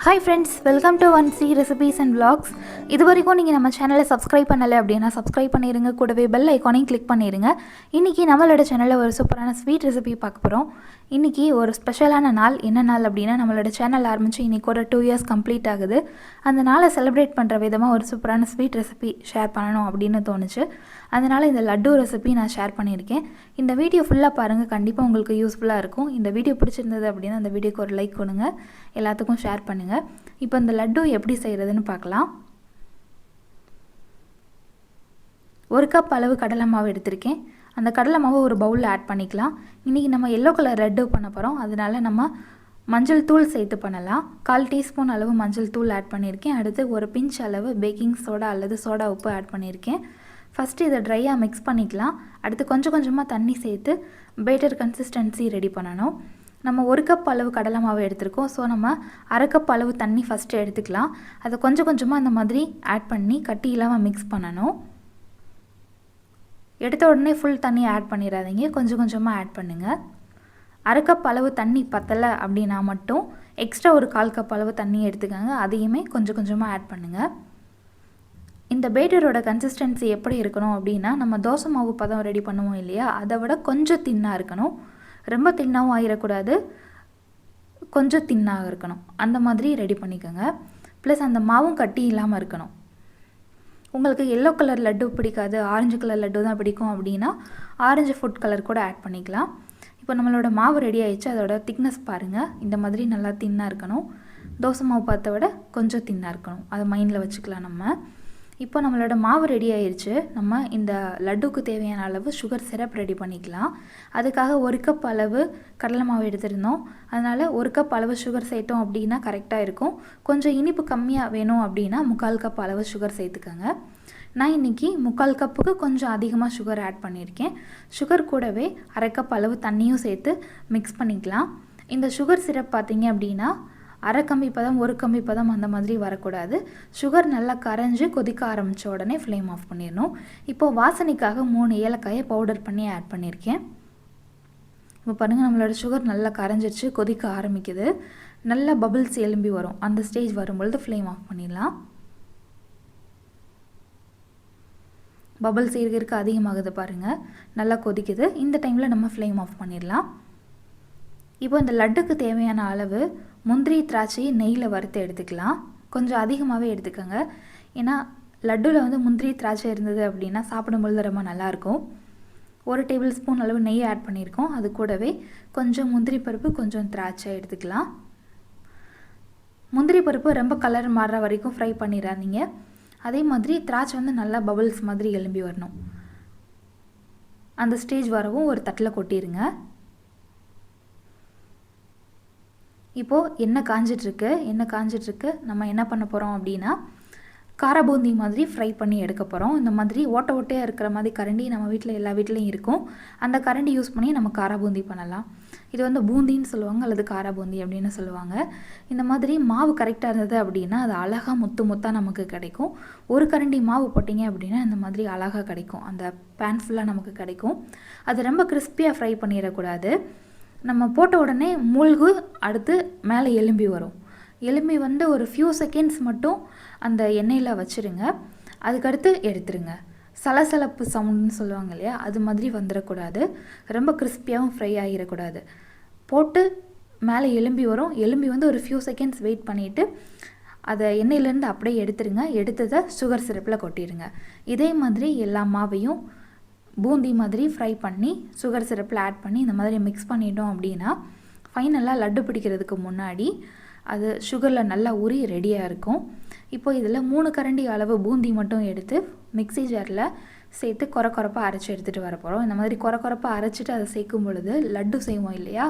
Hi friends, welcome to Untitled Recipes and Vlogs. இதுவரைக்கும் நீங்கள் நம்ம சேனலை சப்ஸ்கிரைப் பண்ணலை அப்படின்னா சப்ஸ்கிரைப் பண்ணிடுங்க, கூடவே பெல் ஐக்கானையும் கிளிக் பண்ணிடுங்க. இன்றைக்கி நம்மளோட சேனலில் ஒரு சூப்பரான ஸ்வீட் ரெசிபி பார்க்க போகிறோம். இன்றைக்கி ஒரு ஸ்பெஷலான நாள். என்ன நாள் அப்படின்னா, நம்மளோட சேனல் ஆரம்பித்து இன்றைக்கி ஒரு 2 years கம்ப்ளீட் ஆகுது. அந்த நாளை செலிப்ரேட் பண்ணுற விதமாக ஒரு சூப்பரான ஸ்வீட் ரெசிபி ஷேர் பண்ணணும் அப்படின்னு தோணுச்சு. அதனால் இந்த லட்டு ரெசிபி நான் ஷேர் பண்ணியிருக்கேன். இந்த வீடியோ ஃபுல்லாக பாருங்கள், கண்டிப்பாக உங்களுக்கு யூஸ்ஃபுல்லாக இருக்கும். இந்த வீடியோ பிடிச்சிருந்தது அப்படின்னா அந்த வீடியோக்கு ஒரு லைக் கொடுங்க, எல்லாத்துக்கும் ஷேர் பண்ணுங்கள். இப்போ இந்த லட்டு எப்படி செய்கிறதுன்னு பார்க்கலாம். 1 கப் அளவு கடலை மாவு எடுத்திருக்கேன். அந்த கடலை மாவை ஒரு பவுலில் ஆட் பண்ணிக்கலாம். இன்றைக்கி நம்ம எல்லோ கலர் லட்டு பண்ண போகிறோம், அதனால் நம்ம மஞ்சள் தூள் சேர்த்து பண்ணலாம். 1/4 டீஸ்பூன் அளவு மஞ்சள் தூள் ஆட் பண்ணியிருக்கேன். அடுத்து ஒரு பிஞ்ச் அளவு பேக்கிங் சோடா அல்லது சோடா உப்பு ஆட் பண்ணியிருக்கேன். ஃபஸ்ட்டு இதை ட்ரையாக மிக்ஸ் பண்ணிக்கலாம். அடுத்து கொஞ்சம் கொஞ்சமாக தண்ணி சேர்த்து பேட்டர் கன்சிஸ்டன்சி ரெடி பண்ணணும். நம்ம 1 கப் அளவு கடலை மாவு எடுத்திருக்கோம். ஸோ நம்ம 1/2 கப் அளவு தண்ணி ஃபஸ்ட்டு எடுத்துக்கலாம். அதை கொஞ்சம் கொஞ்சமாக அந்த மாதிரி ஆட் பண்ணி கட்டி இல்லாமல் மிக்ஸ் பண்ணணும். எடுத்த உடனே ஃபுல் தண்ணி ஆட் பண்ணிடாதீங்க, கொஞ்சம் கொஞ்சமாக ஆட் பண்ணுங்கள். 1/2 கப் அளவு தண்ணி பத்தலை அப்படின்னா மட்டும் எக்ஸ்ட்ரா ஒரு 1/4 கப் அளவு தண்ணி எடுத்துக்கோங்க. அதையுமே கொஞ்சம் கொஞ்சமாக ஆட் பண்ணுங்கள். இந்த பேட்டரோட கன்சிஸ்டன்சி எப்படி இருக்கணும் அப்படின்னா, நம்ம தோசை மாவு பதம் ரெடி பண்ணுவோம் இல்லையா, அதை விட கொஞ்சம் தின்னாக இருக்கணும். ரொம்ப தின்னாகவும் ஆகிடக்கூடாது, கொஞ்சம் தின்னாக இருக்கணும். அந்த மாதிரி ரெடி பண்ணிக்கோங்க. ப்ளஸ் அந்த மாவும் கட்டி இல்லாமல் இருக்கணும். உங்களுக்கு எல்லோ கலர் லட்டு பிடிக்காது, ஆரஞ்சு கலர் லட்டு தான் பிடிக்கும் அப்படின்னா ஆரஞ்சு ஃபுட் கலர் கூட ஆட் பண்ணிக்கலாம். இப்போ நம்மளோட மாவு ரெடி ஆகிடுச்சு. அதோட திக்னஸ் பாருங்கள், இந்த மாதிரி நல்லா தின்னாக இருக்கணும். தோசை மாவு பார்த்த விட கொஞ்சம் தின்னாக இருக்கணும், அதை மைண்டில் வச்சுக்கலாம் நம்ம. இப்போ நம்மளோட மாவு ரெடி ஆயிடுச்சு. நம்ம இந்த லட்டுக்கு தேவையான அளவு சுகர் சிரப் ரெடி பண்ணிக்கலாம். அதுக்காக 1 கப் அளவு கடலை மாவு எடுத்திருந்தோம். அதனால் 1 கப் அளவு சுகர் சேர்த்தோம் அப்படின்னா கரெக்டாக இருக்கும். கொஞ்சம் இனிப்பு கம்மியாக வேணும் அப்படின்னா 3/4 கப் அளவு சுகர் சேர்த்துக்கோங்க. நான் இன்றைக்கி 3/4 கப்புக்கு கொஞ்சம் அதிகமாக சுகர் ஆட் பண்ணியிருக்கேன். சுகர் கூடவே 1/2 கப் அளவு தண்ணியும் சேர்த்து மிக்ஸ் பண்ணிக்கலாம். இந்த சுகர் சிரப் பார்த்திங்க அப்படின்னா 1/2 கம்பி பதம் 1 கம்பி பதம் அந்த மாதிரி வரக்கூடாது. சுகர் நல்லா கரைஞ்சி கொதிக்க ஆரம்பித்த உடனே ஃப்ளேம் ஆஃப் பண்ணிடணும். இப்போது வாசனைக்காக 3 ஏலக்காயை பவுடர் பண்ணி ஆட் பண்ணியிருக்கேன். இப்போ பாருங்கள், நம்மளோட சுகர் நல்லா கரைஞ்சிருச்சு, கொதிக்க ஆரம்பிக்குது. நல்லா பபிள்ஸ் எழும்பி வரும். அந்த ஸ்டேஜ் வரும்பொழுது ஃப்ளேம் ஆஃப் பண்ணிடலாம். பபிள்ஸ் இருக்க அதிகமாகுது பாருங்கள், நல்லா கொதிக்குது. இந்த டைமில் நம்ம ஃப்ளேம் ஆஃப் பண்ணிடலாம். இப்போ இந்த லட்டுக்கு தேவையான அளவு முந்திரி திராட்சையை நெய்யில் வறுத்து எடுத்துக்கலாம். கொஞ்சம் அதிகமாகவே எடுத்துக்கோங்க. ஏன்னா லட்டுவில் வந்து முந்திரி திராட்சை இருந்தது அப்படின்னா சாப்பிடும்பொழுது ரொம்ப நல்லாயிருக்கும். 1 டேபிள் ஸ்பூன் அளவு நெய் ஆட் பண்ணியிருக்கோம். அது கூடவே கொஞ்சம் முந்திரி பருப்பு, கொஞ்சம் திராட்சை எடுத்துக்கலாம். முந்திரி பருப்பு ரொம்ப கலர் மாறுற வரைக்கும் ஃப்ரை பண்ணிடாதீங்க. அதே மாதிரி திராட்சை வந்து நல்லா பபிள்ஸ் மாதிரி எழும்பி வரணும். அந்த ஸ்டேஜ் வரவும் ஒரு தட்டில் கொட்டிடுங்க. இப்போது எண்ணெய் காஞ்சிட்ருக்கு. நம்ம என்ன பண்ண போகிறோம் அப்படின்னா, காரா பூந்தி மாதிரி ஃப்ரை பண்ணி எடுக்க போகிறோம். இந்த மாதிரி ஓட்டையாக இருக்கிற மாதிரி கரண்டி நம்ம வீட்டில் எல்லா வீட்லேயும் இருக்கும். அந்த கரண்டி யூஸ் பண்ணி நம்ம காரா பூந்தி பண்ணலாம். இது வந்து பூந்தின்னு சொல்லுவாங்க அல்லது காரா பூந்தி அப்படின்னு சொல்லுவாங்க. இந்த மாதிரி மாவு கரெக்டாக இருந்தது அப்படின்னா அது அழகாக முத்தாக நமக்கு கிடைக்கும். 1 கரண்டி மாவு போட்டிங்க அப்படின்னா இந்த மாதிரி அழகாக கிடைக்கும். அந்த பேன் ஃபுல்லாக நமக்கு கிடைக்கும். அது ரொம்ப கிறிஸ்பியாக ஃப்ரை பண்ணிடக்கூடாது. நம்ம போட்ட உடனே மூழ்கு, அடுத்து மேலே எலும்பி வரும். எலும்பி வந்து ஒரு ஃபியூ செகண்ட்ஸ் மட்டும் அந்த எண்ணெயில் வச்சுருங்க. அதுக்கடுத்து எடுத்துருங்க. சலசலப்பு சவுண்டுன்னு சொல்லுவாங்க இல்லையா, அது மாதிரி வந்துடக்கூடாது. ரொம்ப கிறிஸ்பியாகவும் ஃப்ரை ஆகிடக்கூடாது. போட்டு மேலே எலும்பி வரும். எலும்பி வந்து ஒரு ஃபியூ செகண்ட்ஸ் வெயிட் பண்ணிவிட்டு அதை எண்ணெயிலேருந்து அப்படியே எடுத்துருங்க. எடுத்ததை சுகர் சிரப்பில் கொட்டிடுங்க. இதே மாதிரி எல்லா மாவையும் பூந்தி மாதிரி ஃப்ரை பண்ணி சுகர் சிரப்பில் ஆட் பண்ணி இந்த மாதிரி மிக்ஸ் பண்ணிட்டோம் அப்படின்னா ஃபைனலாக லட்டு பிடிக்கிறதுக்கு முன்னாடி அது சுகரில் நல்லா ஊறி ரெடியாக இருக்கும். இப்போ இதில் 3 கரண்டி அளவு பூந்தி மட்டும் எடுத்து மிக்ஸி ஜாரில் சேர்த்து கொரப்பாக அரைச்சி எடுத்துகிட்டு வர போகிறோம். இந்த மாதிரி கொரப்பாக அரைச்சிட்டு அதை சேர்க்கும் பொழுது லட்டு செய்வோம் இல்லையா,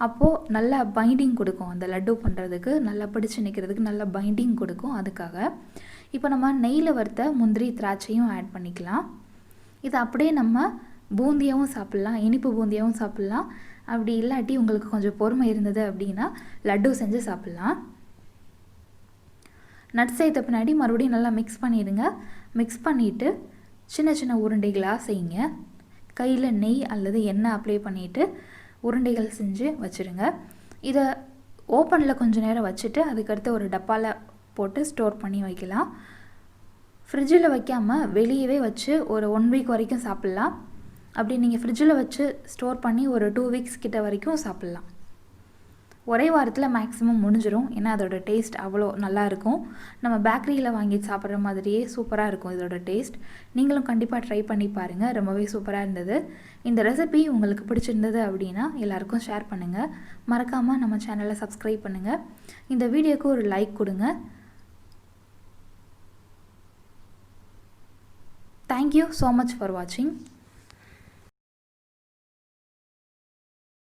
அப்போது நல்லா பைண்டிங் கொடுக்கும். அந்த லட்டு பண்ணுறதுக்கு நல்லா பிடிச்சி நிற்கிறதுக்கு நல்லா பைண்டிங் கொடுக்கும். அதுக்காக இப்போ நம்ம நெய்யில் வறுத்த முந்திரி திராட்சையும் ஆட் பண்ணிக்கலாம். இது அப்படியே நம்ம பூந்தியாகவும் சாப்பிட்லாம், இனிப்பு பூந்தியாகவும் சாப்பிட்லாம். அப்படி இல்லாட்டி உங்களுக்கு கொஞ்சம் பொறுமை இருந்தது அப்படின்னா லட்டு செஞ்சு சாப்பிட்லாம். நட்ஸ் சேர்த்த பின்னாடி மறுபடியும் நல்லா மிக்ஸ் பண்ணிடுங்க. மிக்ஸ் பண்ணிவிட்டு சின்ன சின்ன உருண்டைகளாக செய்யுங்க. கையில் நெய் அல்லது எண்ணெய் அப்ளை பண்ணிவிட்டு உருண்டைகள் செஞ்சு வச்சுருங்க. இதை ஓப்பனில் கொஞ்சம் நேரம் வச்சுட்டு அதுக்கடுத்து ஒரு டப்பாவில் போட்டு ஸ்டோர் பண்ணி வைக்கலாம். ஃப்ரிட்ஜில் வைக்காமல் வெளியவே வச்சு ஒரு 1 வீக் வரைக்கும் சாப்பிட்லாம். அப்படி நீங்கள் ஃப்ரிட்ஜில் வச்சு ஸ்டோர் பண்ணி ஒரு 2 வீக்ஸ் கிட்ட வரைக்கும் சாப்பிட்லாம். ஒரே வாரத்தில் மேக்ஸிமம் முடிஞ்சிடும். ஏன்னா அதோட டேஸ்ட் அவ்வளோ நல்லாயிருக்கும். நம்ம பேக்கரியில் வாங்கி சாப்பிட்ற மாதிரியே சூப்பராக இருக்கும் இதோட டேஸ்ட். நீங்களும் கண்டிப்பாக ட்ரை பண்ணி பாருங்கள். ரொம்பவே சூப்பராக இருந்தது. இந்த ரெசிபி உங்களுக்கு பிடிச்சிருந்தது அப்படின்னா எல்லாருக்கும் ஷேர் பண்ணுங்கள். மறக்காமல் நம்ம சேனலை சப்ஸ்கிரைப் பண்ணுங்கள். இந்த வீடியோக்கு ஒரு லைக் கொடுங்க. தேங்க்யூ ஸோ மச் ஃபார் வாட்சிங்.